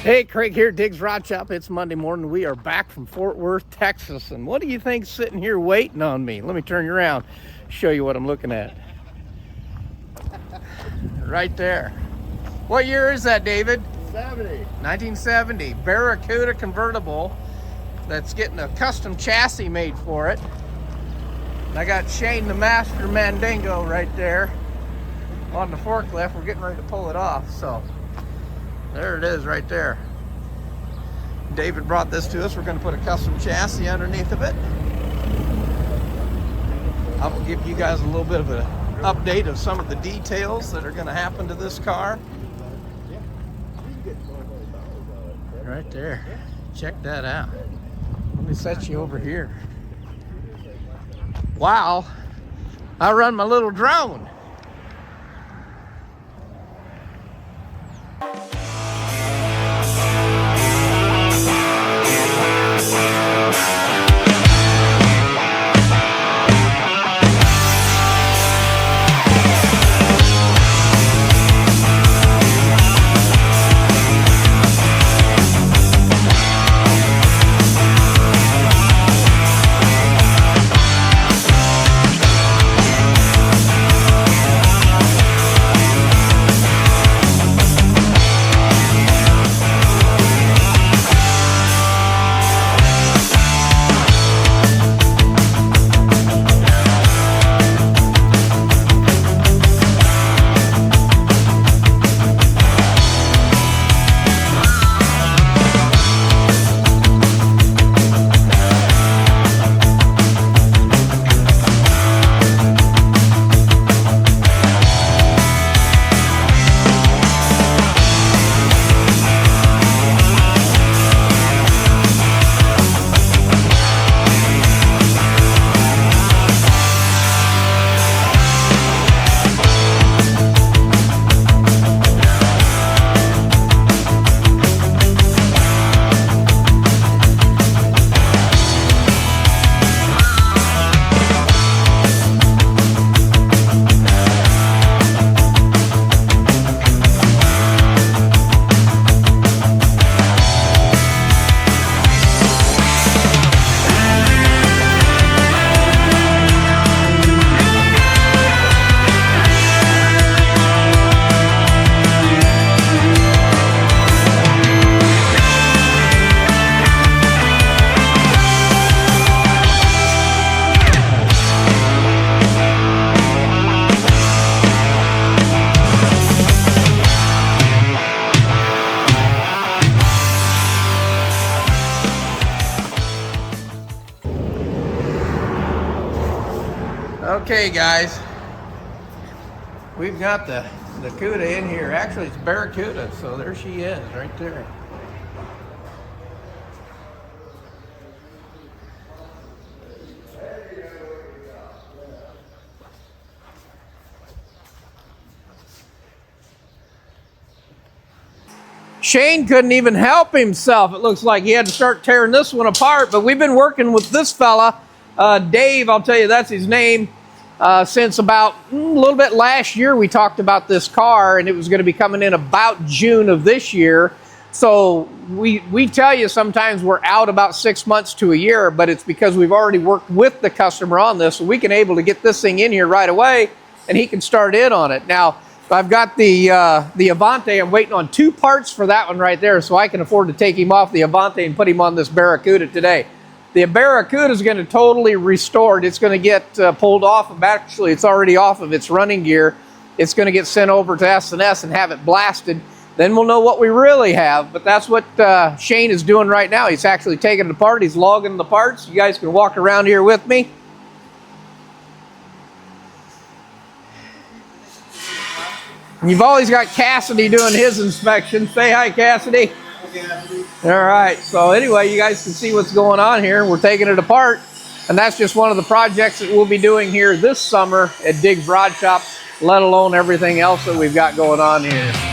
Hey, Craig here, Diggs Rod Shop. It's Monday morning. We are back from Fort Worth, Texas. And what do you think's sitting here waiting on me? Let me turn you around, show you what I'm looking at. Right there. What year is that, David? 1970. Barracuda convertible that's getting a custom chassis made for it. And I got Shane the Master Mandingo right there on the forklift. We're getting ready to pull it off, so there it is right there. David brought this to us. We're going to put a custom chassis underneath of it. I will give you guys a little bit of an update of some of the details that are going to happen to this car. Right there. Check that out. Let me set you over here. Wow. I run my little drone. Okay, guys, we've got the Cuda in here. Actually, it's Barracuda, so there she is, right there. Shane couldn't even help himself. It looks like he had to start tearing this one apart, but we've been working with this fella, Dave, I'll tell you that's his name, since about a little bit last year. We talked about this car and it was going to be coming in about June of this year. So we tell you sometimes we're out about 6 months to a year, but it's because we've already worked with the customer on this, so we can able to get this thing in here right away and he can start in on it. Now, I've got the Avante. I'm waiting on 2 parts for that one right there, so I can afford to take him off the Avante and put him on this Barracuda today. The Barracuda is going to totally restored. It's going to get pulled off of, actually it's already off of its running gear. It's going to get sent over to S&S and have it blasted. Then we'll know what we really have. But that's what Shane is doing right now. He's actually taking it apart. He's logging the parts. You guys can walk around here with me. And you've always got Cassidy doing his inspection. Say hi, Cassidy. All right, so anyway, you guys can see what's going on here. We're taking it apart, and that's just one of the projects that we'll be doing here this summer at Diggs Rod Shop, let alone everything else that we've got going on here.